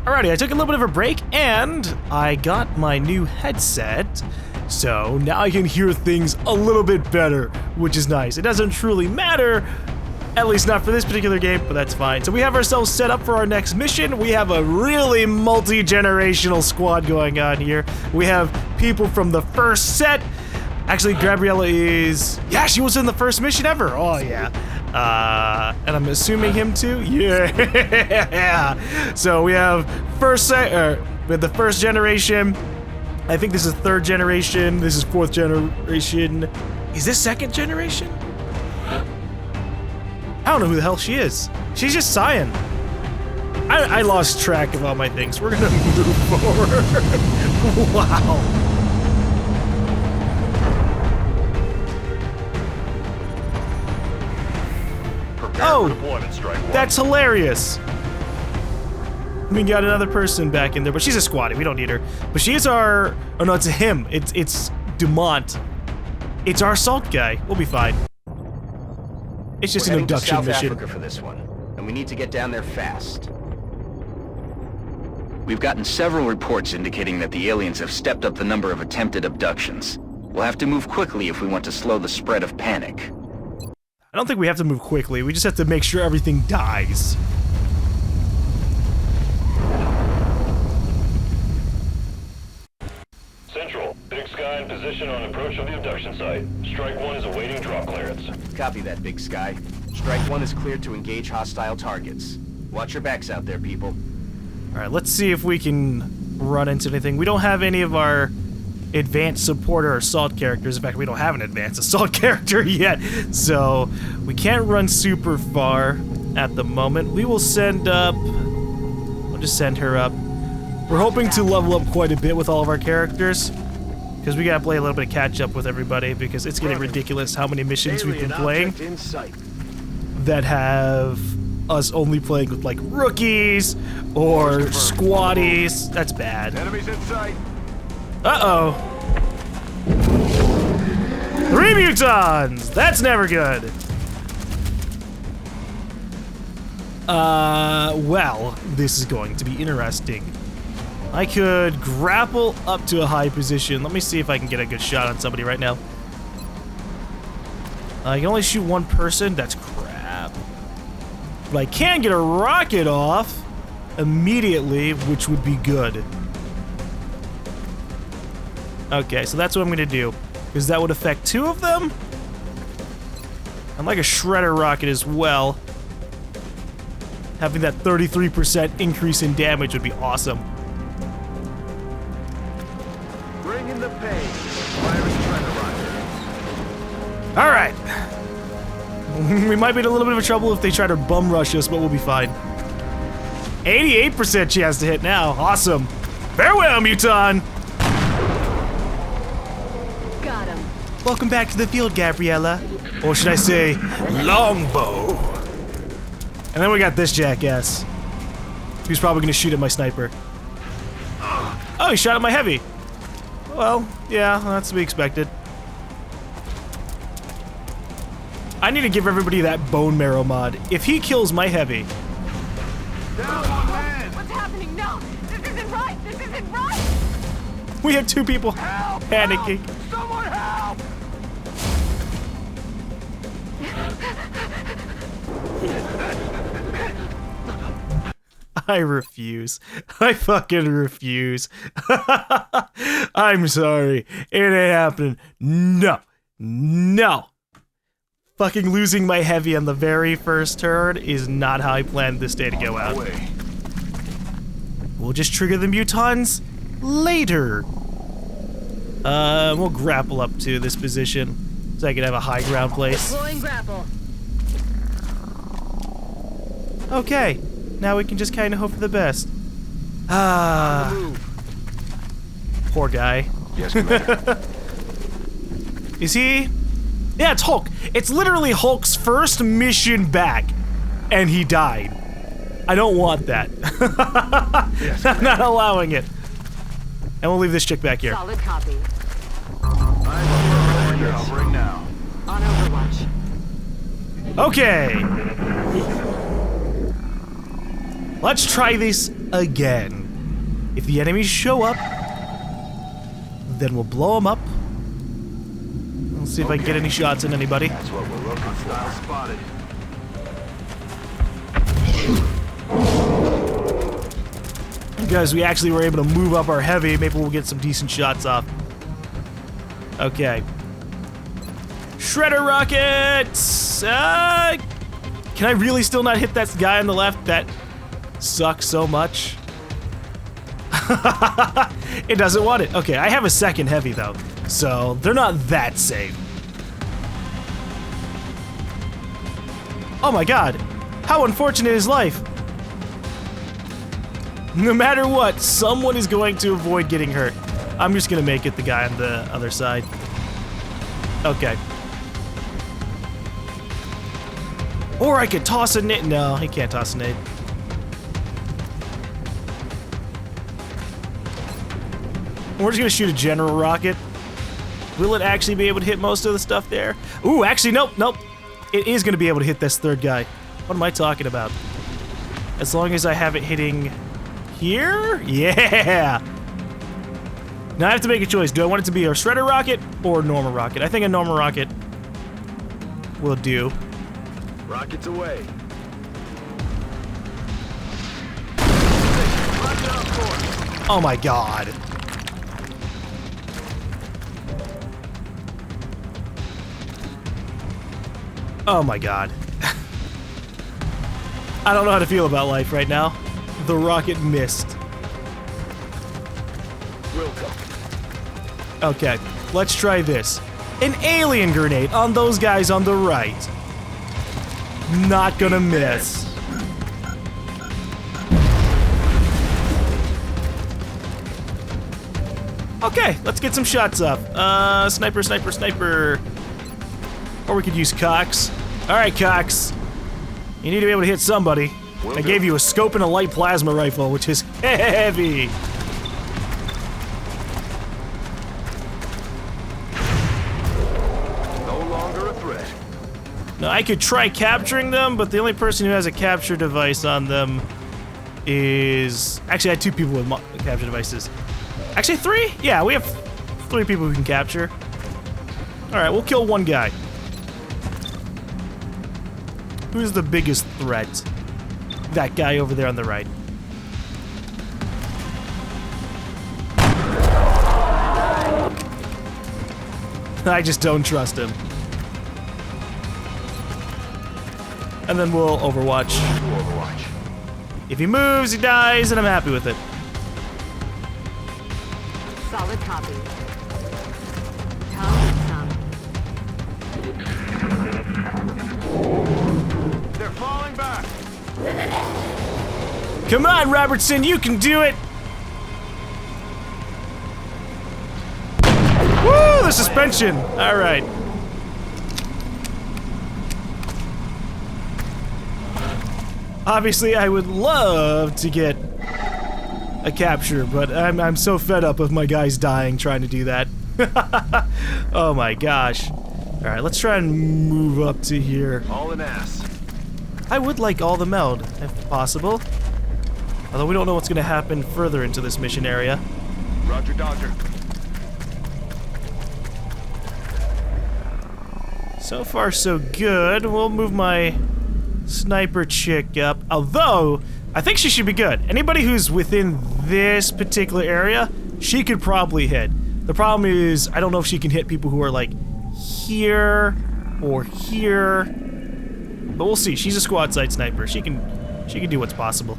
Alrighty, I took a little bit of a break and I got my new headset. So now I can hear things a little bit better, which is nice. It doesn't truly matter, at least not for this particular game, but that's fine. So we have ourselves set up for our next mission. We have a really multi-generational squad going on here. We have people from the first set. Actually, Gabriella is... Yeah, she was in the first mission ever. Oh, yeah. And I'm assuming him too? Yeah. So we have the first generation. I think this is third generation. This is fourth generation. Is this second generation? I don't know who the hell she is. She's just Cyan. I lost track of all my things. We're gonna move forward. Wow. Oh, that's hilarious. We got another person back in there, but she's a squatty. We don't need her. But she is our... Oh, no, it's him. It's Dumont. It's our Salt guy. We'll be fine. It's just an abduction mission. We're heading to South Africa for this one, and we need to get down there fast. We've gotten several reports indicating that the aliens have stepped up the number of attempted abductions. We'll have to move quickly if we want to slow the spread of panic. I don't think we have to move quickly. We just have to make sure everything dies. Central, Big Sky in position on approach of the abduction site. Strike 1 is awaiting drop clearance. Copy that, Big Sky. Strike 1 is cleared to engage hostile targets. Watch your backs out there, people. Alright, let's see if we can run into anything. We don't have any of our advanced support or assault characters. In fact, we don't have an advanced assault character yet. So, we can't run super far at the moment. We will send up... We'll just send her up. We're hoping to level up quite a bit with all of our characters, because we gotta play a little bit of catch up with everybody, because it's getting ridiculous how many missions we've been playing that have us only playing with like rookies or squatties. That's bad. Enemies in sight. Uh-oh. 3 mutons! That's never good. Well, this is going to be interesting. I could grapple up to a high position. Let me see if I can get a good shot on somebody right now. I can only shoot one person. That's crap. But I can get a rocket off immediately, which would be good. Okay, so that's what I'm gonna do, because that would affect 2 of them. And like a shredder rocket as well. Having that 33% increase in damage would be awesome. Bring in the pain. Virus shredder rocket. All right. We might be in a little bit of trouble if they try to bum rush us, but we'll be fine. 88% chance to hit now. Awesome. Farewell, Muton. Got him. Welcome back to the field, Gabriella. Or should I say, longbow. And then we got this jackass. He's probably gonna shoot at my sniper. Oh, he shot at my heavy. Well, yeah, that's to be expected. I need to give everybody that bone marrow mod. If he kills my heavy. What's happening? No! This isn't right! This isn't right! We have 2 people panicking. Help! Someone help! I refuse. I fucking refuse. I'm sorry. It ain't happening. No. No. Fucking losing my heavy on the very first turn is not how I planned this day to go out. We'll just trigger the mutons later. We'll grapple up to this position so I can have a high ground place. Deploying grapple. Okay. Now we can just kind of hope for the best. Ah. Poor guy. Yes, Commander. Is he? Yeah, it's Hulk. It's literally Hulk's first mission back, and he died. I don't want that. Yes, I'm not allowing it. And we'll leave this chick back here. Solid copy. I'll bring now. On Overwatch. Okay. Let's try this again. If the enemies show up, then we'll blow them up. Let's see if I can get any shots in anybody. That's what we're looking for. Style spotted. Because we actually were able to move up our heavy, maybe we'll get some decent shots off. Okay. Shredder rockets! Can I really still not hit that guy on the left? That sucks so much. It doesn't want it. Okay, I have a second heavy though, so they're not that safe. Oh my god, how unfortunate is life? No matter what, someone is going to avoid getting hurt. I'm just gonna make it the guy on the other side. Okay. Or I could toss a nade. No, he can't toss a nade. We're just gonna shoot a general rocket. Will it actually be able to hit most of the stuff there? Ooh, actually, nope, nope. It is gonna be able to hit this third guy. What am I talking about? As long as I have it hitting here? Yeah! Now I have to make a choice. Do I want it to be a shredder rocket or a normal rocket? I think a normal rocket will do. Rockets away. Oh my god. Oh my god. I don't know how to feel about life right now. The rocket missed. Okay, let's try this. An alien grenade on those guys on the right. Not gonna miss. Okay, let's get some shots up. Sniper, sniper, sniper. Or we could use Cox. Alright, Cox. You need to be able to hit somebody. I gave you a scope and a light plasma rifle, which is heavy. No longer a threat. Now, I could try capturing them, but the only person who has a capture device on them is... Actually, I had 2 people with capture devices. Actually, 3? Yeah, we have 3 people who can capture. Alright, we'll kill 1 guy. Who's the biggest threat? That guy over there on the right. I just don't trust him. And then we'll Overwatch. If he moves, he dies, and I'm happy with it. Solid copy. Come some. They're falling back. Come on, Robertson, you can do it! Woo, the suspension! Alright. Obviously, I would love to get a capture, but I'm so fed up of my guys dying trying to do that. Oh my gosh. Alright, let's try and move up to here. All an ass. I would like all the meld, if possible. Although we don't know what's going to happen further into this mission area. Roger, Dodger. So far, so good. We'll move my sniper chick up. Although, I think she should be good. Anybody who's within this particular area, she could probably hit. The problem is, I don't know if she can hit people who are like here or here. But we'll see. She's a squad side sniper. She can do what's possible.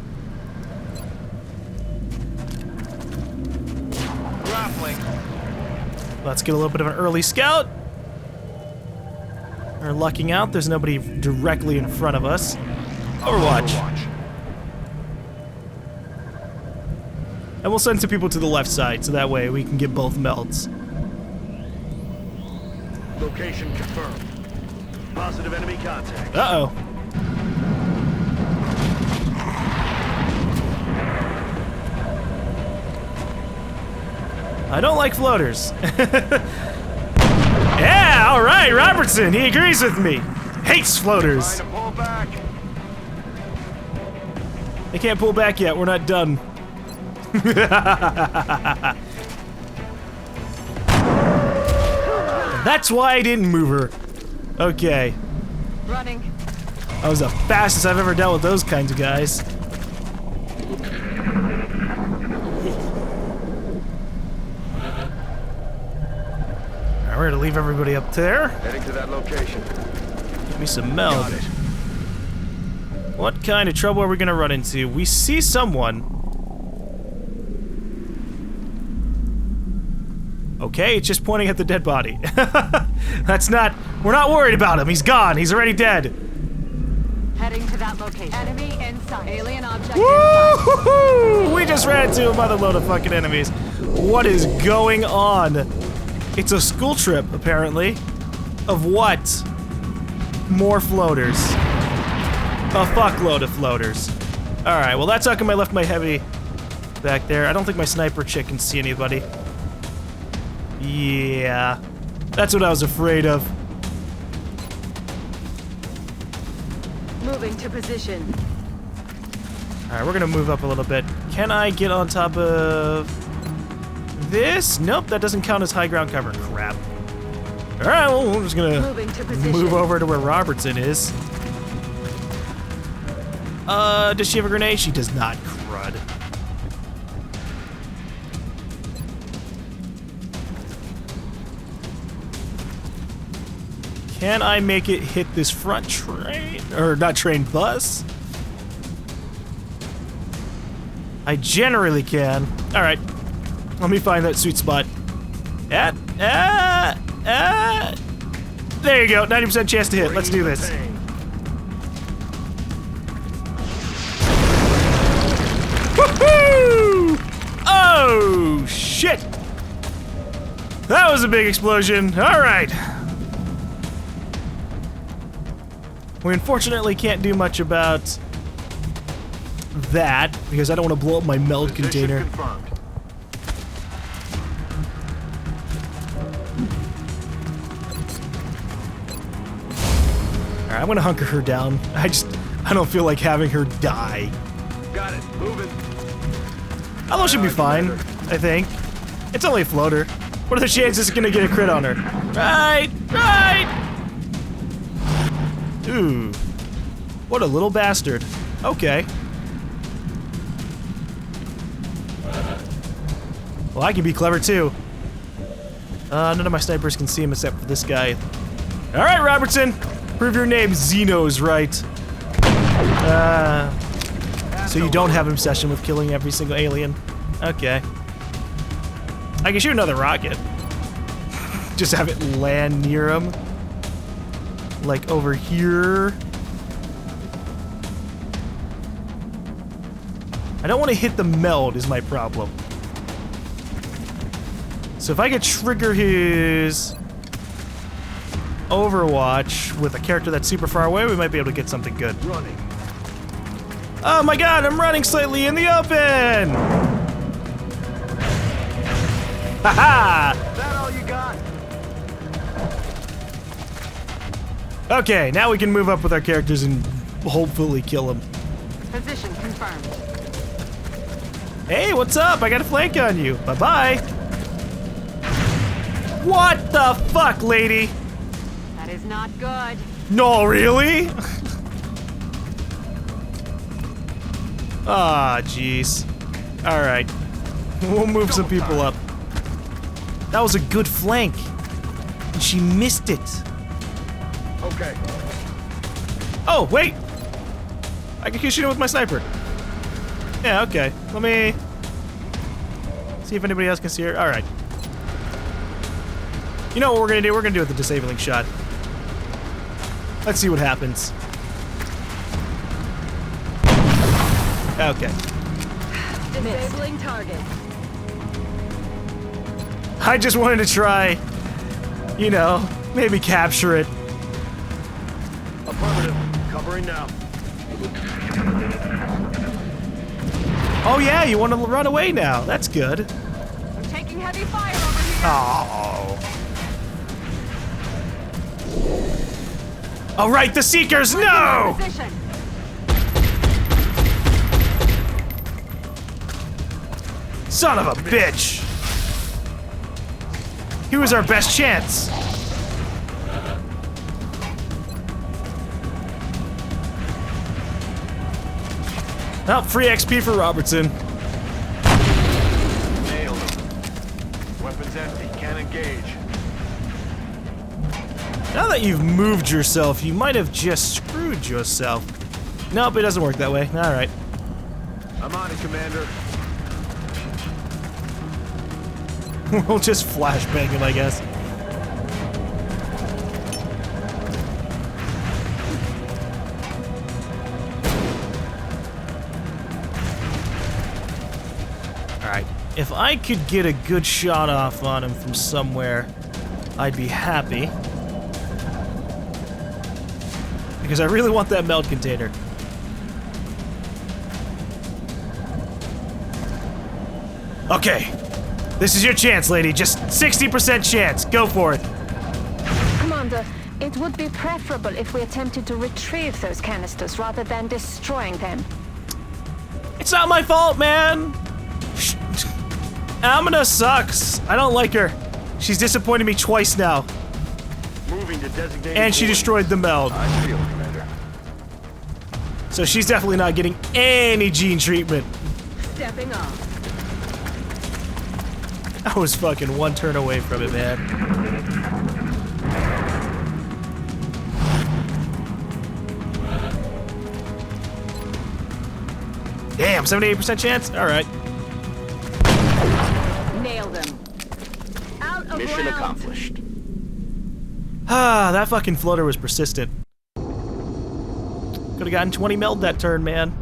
Grappling. Let's get a little bit of an early scout. We're lucking out. There's nobody directly in front of us. Overwatch. And we'll send some people to the left side, so that way we can get both melds. Location confirmed. Positive enemy contact. Uh-oh. I don't like floaters. Yeah, all right, Robertson. He agrees with me. Hates floaters. Trying to pull back. I can't pull back yet. We're not done. That's why I didn't move her. Okay. Running. That was the fastest I've ever dealt with those kinds of guys. Alright, we're gonna leave everybody up there. Heading to that location. Give me some meld. Got it. What kind of trouble are we gonna run into? We see someone. Okay, it's just pointing at the dead body. That's not... We're not worried about him. He's gone. He's already dead. Heading to that location. Enemy inside. Alien object inside. Woo-hoo-hoo! We just ran into a mother load of fucking enemies. What is going on? It's a school trip, apparently. Of what? More floaters. A fuckload of floaters. Alright, well that's how come I left my heavy back there. I don't think my sniper chick can see anybody. Yeah. That's what I was afraid of. Moving to position. Alright, we're gonna move up a little bit. Can I get on top of this? Nope, that doesn't count as high ground cover. Crap. Alright, well, we're just gonna Moving to position. move over to where Robertson is. Does she have a grenade? She does not. Crud. Can I make it hit this front train? Or not train, bus? I generally can. Alright. Let me find that sweet spot. There you go. 90% chance to hit. Let's do this. Woohoo! Oh, shit! That was a big explosion. Alright. We unfortunately can't do much about that because I don't want to blow up my meld container. Confirmed. Alright, I'm gonna hunker her down. I don't feel like having her die. Got it. Moving. Although she'll be fine, I think. It's only a floater. What are the chances it's gonna get a crit on her? Right! Ooh. What a little bastard. Okay. Well, I can be clever too. None of my snipers can see him except for this guy. Alright, Robertson! Prove your name, Zeno's right. So you don't have an obsession with killing every single alien? Okay. I can shoot another rocket. Just have it land near him. Like over here. I don't want to hit the meld is my problem. So if I could trigger his Overwatch with a character that's super far away, we might be able to get something good. Running. Oh my god, I'm running slightly in the open! Haha! That all you got? Okay, now we can move up with our characters and hopefully kill them. Position confirmed. Hey, what's up? I got a flank on you. Bye-bye. What the fuck, lady? That is not good. No, really? Ah, jeez. Alright. We'll move some people up. That was a good flank. And she missed it. Okay. Oh, wait! I can shoot him with my sniper. Yeah, okay. Let me see if anybody else can see her. Alright. You know what we're gonna do? We're gonna do it with the disabling shot. Let's see what happens. Okay. Disabling target. I just wanted to try, you know, maybe capture it. Affirmative. Covering now. Oh yeah, you want to run away now. That's good. I'm taking heavy fire over here. Oh. All right, the Seekers, no! Position. Son of a bitch! He was our best chance. Well, free XP for Robertson. Nailed him. Weapons empty. Can't engage. Now that you've moved yourself, you might have just screwed yourself. Nope, it doesn't work that way. Alright. I'm on it, Commander. We'll just flashbang him, I guess. Alright, if I could get a good shot off on him from somewhere, I'd be happy. Because I really want that meld container. Okay, this is your chance, lady. Just 60% chance. Go for it. Commander, it would be preferable if we attempted to retrieve those canisters rather than destroying them. It's not my fault, man. Amina sucks. I don't like her. She's disappointed me twice now. Moving to designated And she point. destroyed the meld. I feel it, Commander. So she's definitely not getting any gene treatment. Stepping off. I was fucking one turn away from it, man. Damn, 78% chance? Alright. Nail them. Out of Mission rounds. accomplished. Ah, that fucking floater was persistent. Could've gotten 20 meld that turn, man.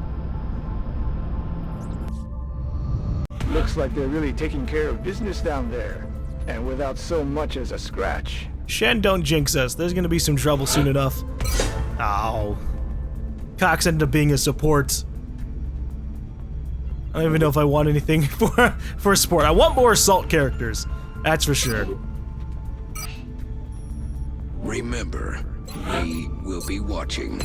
Looks like they're really taking care of business down there, and without so much as a scratch. Shen, don't jinx us. There's gonna be some trouble soon enough. Ow. Cox ended up being a support. I don't even know if I want anything for support. I want more assault characters. That's for sure. Remember, we will be watching.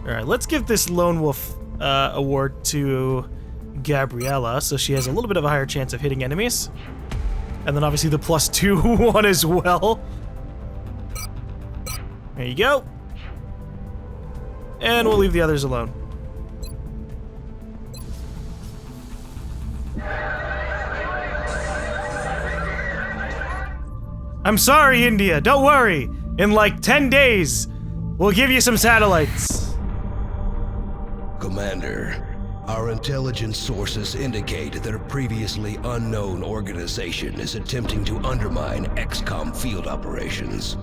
Alright, let's give this Lone Wolf award to Gabriella, so she has a little bit of a higher chance of hitting enemies. And then obviously the +2 one as well. There you go. And we'll leave the others alone. I'm sorry, India. Don't worry. In like 10 days, we'll give you some satellites. Commander, our intelligence sources indicate that a previously unknown organization is attempting to undermine XCOM field operations.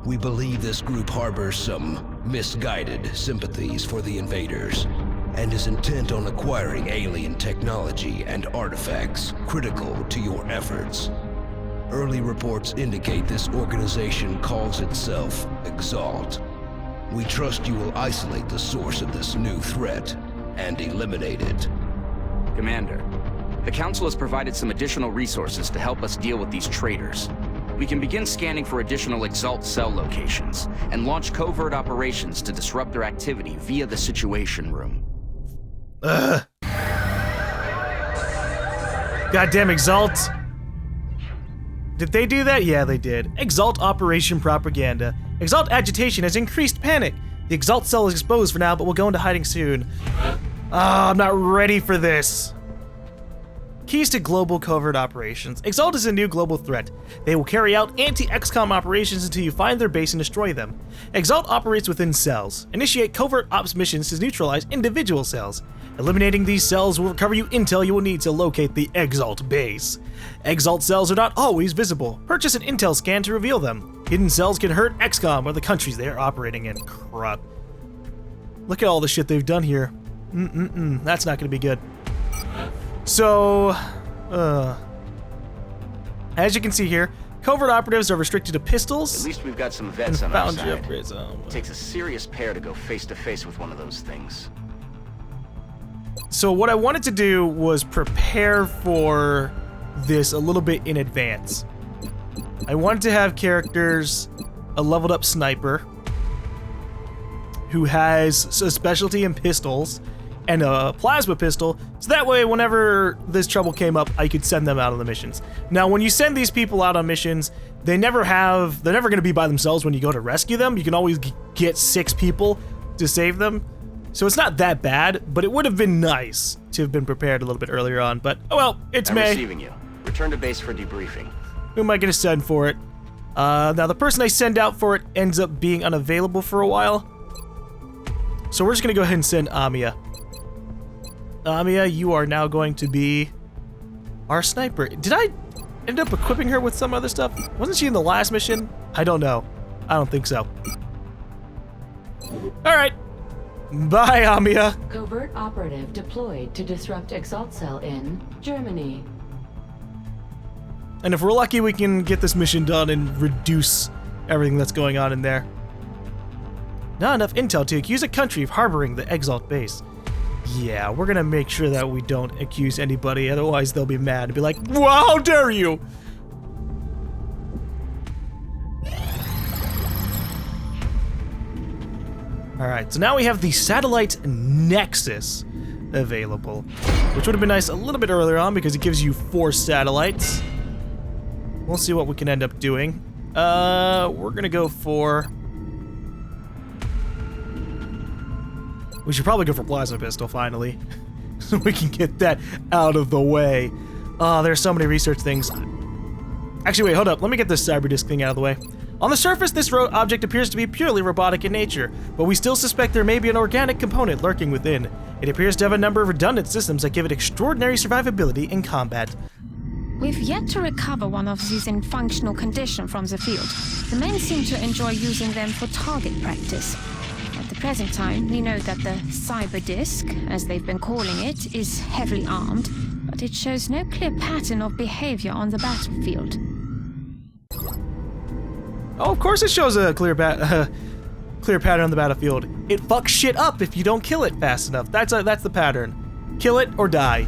We believe this group harbors some misguided sympathies for the invaders and is intent on acquiring alien technology and artifacts critical to your efforts. Early reports indicate this organization calls itself Exalt. We trust you will isolate the source of this new threat and eliminate it. Commander, the Council has provided some additional resources to help us deal with these traitors. We can begin scanning for additional Exalt cell locations and launch covert operations to disrupt their activity via the Situation Room. Ugh. Goddamn Exalt. Did they do that? Yeah, they did. Exalt Operation Propaganda. Exalt agitation has increased panic. The Exalt cell is exposed for now, but will go into hiding soon. I'm not ready for this. Keys to global covert operations. Exalt is a new global threat. They will carry out anti-XCOM operations until you find their base and destroy them. Exalt operates within cells. Initiate covert ops missions to neutralize individual cells. Eliminating these cells will recover you intel you will need to locate the Exalt base. Exalt cells are not always visible. Purchase an intel scan to reveal them. Hidden cells can hurt XCOM or the countries they are operating in. Crap. Look at all the shit they've done here. That's not gonna be good. So, as you can see here, covert operatives are restricted to pistols. At least we've got some and vets on our foundry side. upgrades. It takes a serious pair to go face to face with one of those things. So what I wanted to do was prepare for this a little bit in advance. I wanted to have characters, a leveled up sniper, who has a specialty in pistols, and a plasma pistol, so that way whenever this trouble came up, I could send them out on the missions. Now, when you send these people out on missions, they're never going to be by themselves when you go to rescue them. You can always get 6 people to save them. So it's not that bad, but it would have been nice to have been prepared a little bit earlier on. But, oh well, it's I'm May. receiving you. Return to base for debriefing. Who am I going to send for it? Now, the person I send out for it ends up being unavailable for a while. So we're just going to go ahead and send Amiya. Amiya, you are now going to be our sniper. Did I end up equipping her with some other stuff? Wasn't she in the last mission? I don't know. I don't think so. All right. Bye, Amiya. Covert operative deployed to disrupt Exalt cell in Germany. And if we're lucky, we can get this mission done and reduce everything that's going on in there. Not enough intel to accuse a country of harboring the Exalt base. Yeah, we're gonna make sure that we don't accuse anybody, otherwise they'll be mad and be like, "Well, how dare you!" Alright, so now we have the satellite Nexus available, which would have been nice a little bit earlier on because it gives you 4 satellites. We'll see what we can end up doing. We're gonna go for... We should probably go for Plasma Pistol, finally. So we can get that out of the way. Oh, there's so many research things. Actually, wait, hold up. Let me get this cyberdisk thing out of the way. On the surface, this object appears to be purely robotic in nature, but we still suspect there may be an organic component lurking within. It appears to have a number of redundant systems that give it extraordinary survivability in combat. We've yet to recover one of these in functional condition from the field. The men seem to enjoy using them for target practice. At the present time, we know that the cyber disk, as they've been calling it, is heavily armed, but it shows no clear pattern of behavior on the battlefield. Oh, of course it shows a clear pattern on the battlefield. It fucks shit up if you don't kill it fast enough. That's the pattern. Kill it or die.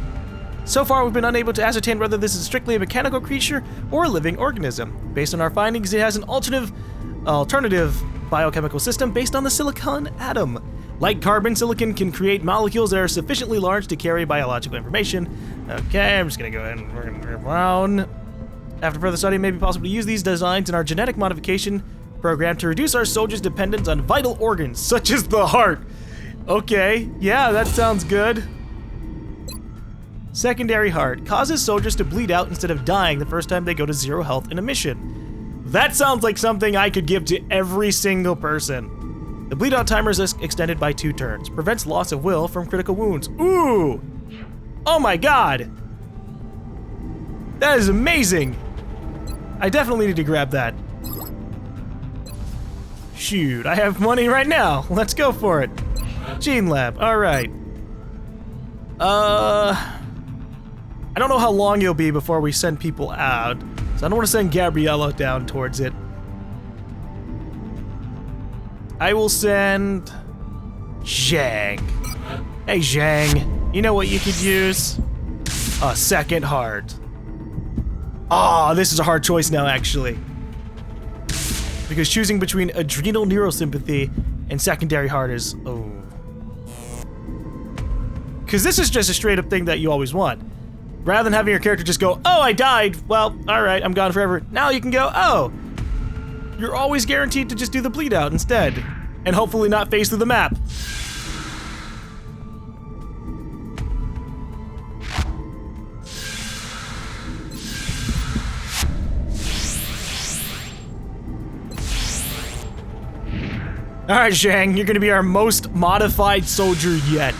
So far, we've been unable to ascertain whether this is strictly a mechanical creature or a living organism. Based on our findings, it has an alternative biochemical system based on the silicon atom. Like carbon, silicon can create molecules that are sufficiently large to carry biological information. Okay, I'm just gonna go ahead and we're gonna move around. After further study, it may be possible to use these designs in our genetic modification program to reduce our soldiers' dependence on vital organs, such as the heart. Okay, yeah, that sounds good. Secondary heart causes soldiers to bleed out instead of dying the first time they go to 0 health in a mission. That sounds like something I could give to every single person. The bleed out timer is extended by 2 turns. Prevents loss of will from critical wounds. Ooh! Oh my god! That is amazing! I definitely need to grab that. Shoot, I have money right now. Let's go for it. Gene Lab, alright. I don't know how long it'll be before we send people out, so I don't want to send Gabriella down towards it. I will send Zhang. Hey Zhang, you know what you could use? A second heart. Oh, this is a hard choice now, actually. Because choosing between adrenal neurosympathy and secondary heart is... oh. Because this is just a straight up thing that you always want. Rather than having your character just go, oh, I died. Well, alright, I'm gone forever. Now you can go, oh. You're always guaranteed to just do the bleed out instead. And hopefully not phase through the map. Alright, Zhang, you're gonna be our most modified soldier yet.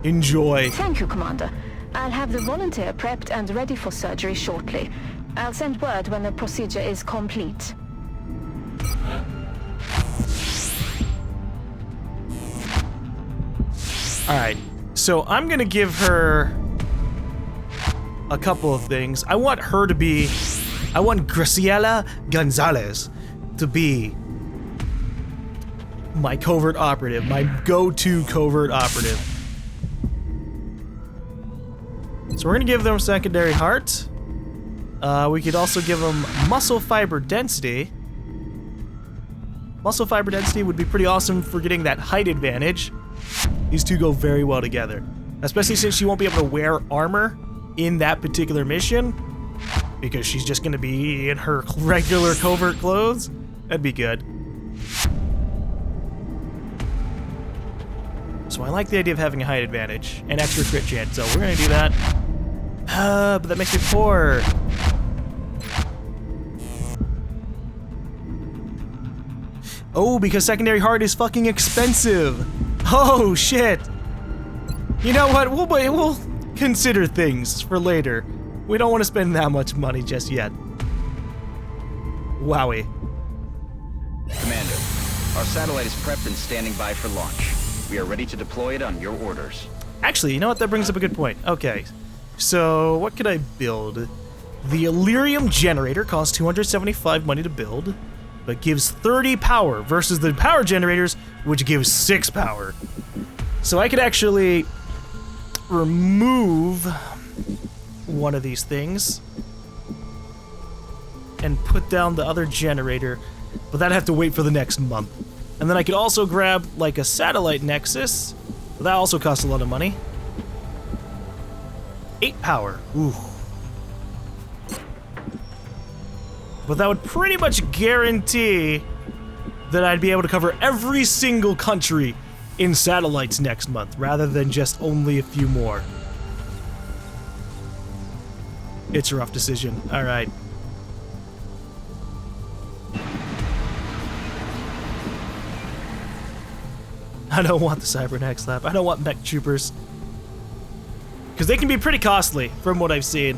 Enjoy. Thank you, Commander. I'll have the volunteer prepped and ready for surgery shortly. I'll send word when the procedure is complete. Alright, so I'm gonna give her a couple of things. I want Graciela Gonzalez to be my covert operative, my go-to covert operative. So we're gonna give them secondary heart. We could also give them muscle fiber density. Muscle fiber density would be pretty awesome for getting that height advantage. These two go very well together. Especially since she won't be able to wear armor in that particular mission, because she's just going to be in her regular covert clothes. That'd be good. So I like the idea of having a height advantage and extra crit chance, so we're going to do that. But that makes me poor. Oh, because secondary heart is fucking expensive. Oh, shit. You know what? We'll consider things for later. We don't want to spend that much money just yet. Wowie. Commander, our satellite is prepped and standing by for launch. We are ready to deploy it on your orders. Actually, you know what? That brings up a good point. Okay, so what could I build? The Illyrium generator costs 275 money to build, but gives 30 power versus the power generators, which gives 6 power. So I could actually remove one of these things and put down the other generator, but that'd have to wait for the next month. And then I could also grab like a satellite nexus, but that also costs a lot of money. 8 power, ooh. But that would pretty much guarantee that I'd be able to cover every single country in satellites next month, rather than just only a few more. It's a rough decision. All right. I don't want the Cybernex lab. I don't want mech troopers. Because they can be pretty costly, from what I've seen.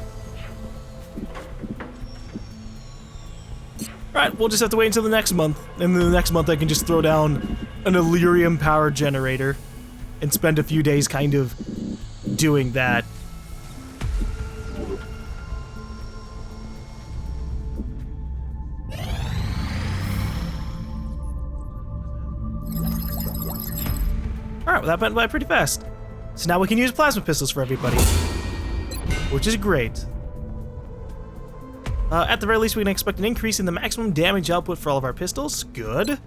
Alright, we'll just have to wait until the next month. And then the next month I can just throw down an Illyrium power generator and spend a few days kind of doing that. Alright, well that went by pretty fast. So now we can use plasma pistols for everybody, which is great. At the very least, we can expect an increase in the maximum damage output for all of our pistols. Good.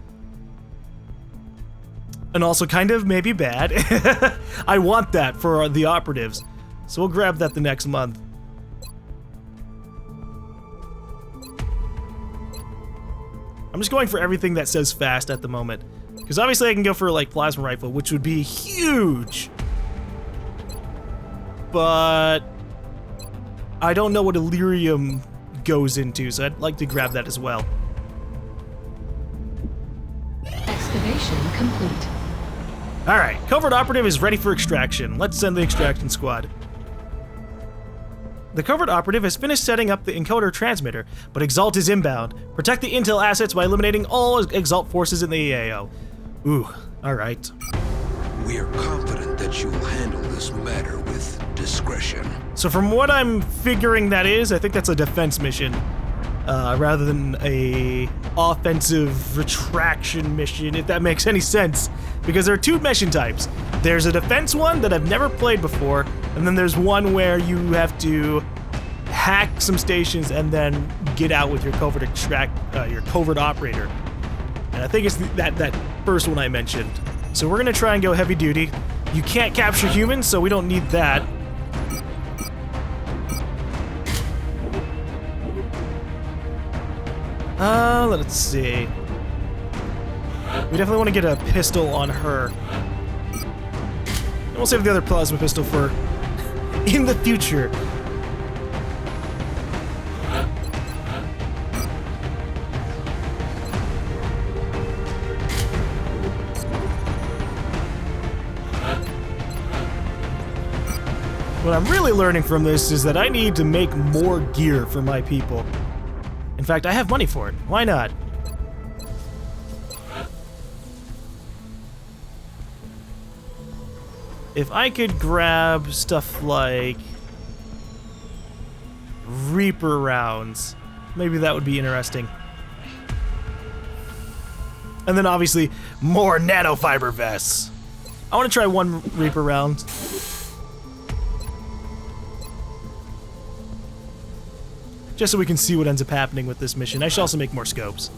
And also kind of maybe bad. I want that for the operatives. So we'll grab that the next month. I'm just going for everything that says fast at the moment. Because obviously I can go for like plasma rifle, which would be huge. But I don't know what Illyrium goes into, so I'd like to grab that as well. Excavation complete. Alright, Covert Operative is ready for extraction. Let's send the extraction squad. The Covert Operative has finished setting up the encoder transmitter, but Exalt is inbound. Protect the intel assets by eliminating all Exalt forces in the EAO. Ooh, alright. We are confident that you will handle this matter with discretion. So from what I'm figuring that is, I think that's a defense mission, rather than a offensive retraction mission, if that makes any sense. Because there are two mission types. There's a defense one that I've never played before, and then there's one where you have to hack some stations and then get out with your covert your covert operator. And I think it's that first one I mentioned. So we're gonna try and go heavy duty. You can't capture humans, so we don't need that. Let's see. We definitely want to get a pistol on her. And we'll save the other plasma pistol for in the future. What I'm really learning from this is that I need to make more gear for my people. In fact, I have money for it. Why not? If I could grab stuff like Reaper rounds, maybe that would be interesting. And then obviously more nanofiber vests. I want to try one Reaper round. Just so we can see what ends up happening with this mission. I should also make more scopes.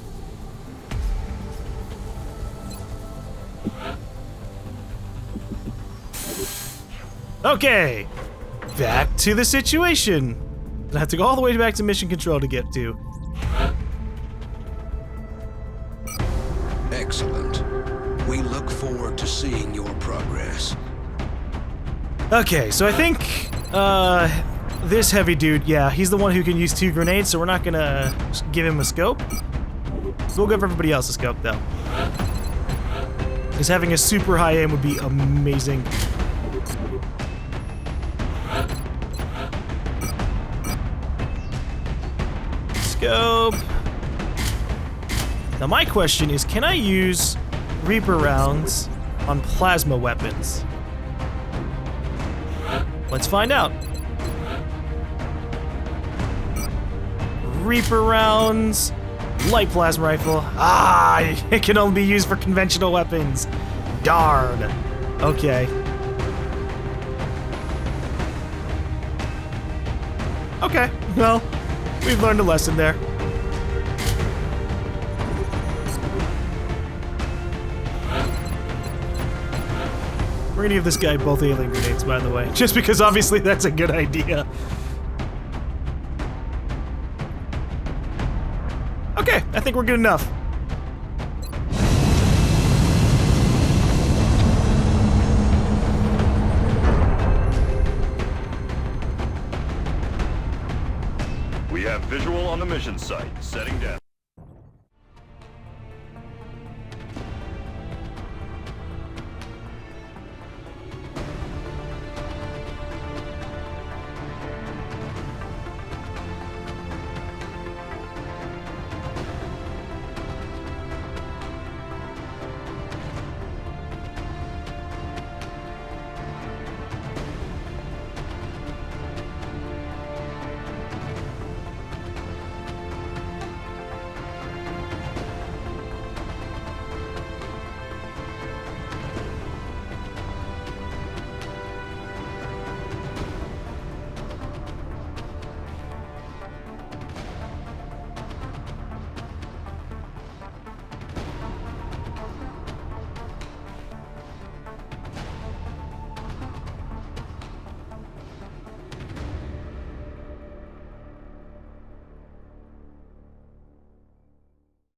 Okay, back to the situation. I have to go all the way back to mission control to get to. Excellent. We look forward to seeing your progress. Okay, so I think this heavy dude, yeah, he's the one who can use 2 grenades, so we're not gonna give him a scope. We'll give everybody else a scope, though. Because having a super high aim would be amazing. Scope. Now my question is, can I use Reaper rounds on plasma weapons? Let's find out. Reaper rounds, light plasma rifle. Ah, it can only be used for conventional weapons. Darn. Okay. Okay, well, we've learned a lesson there. We're gonna give this guy both alien grenades, by the way. Just because obviously that's a good idea. Okay, I think we're good enough. We have visual on the mission site. Setting down.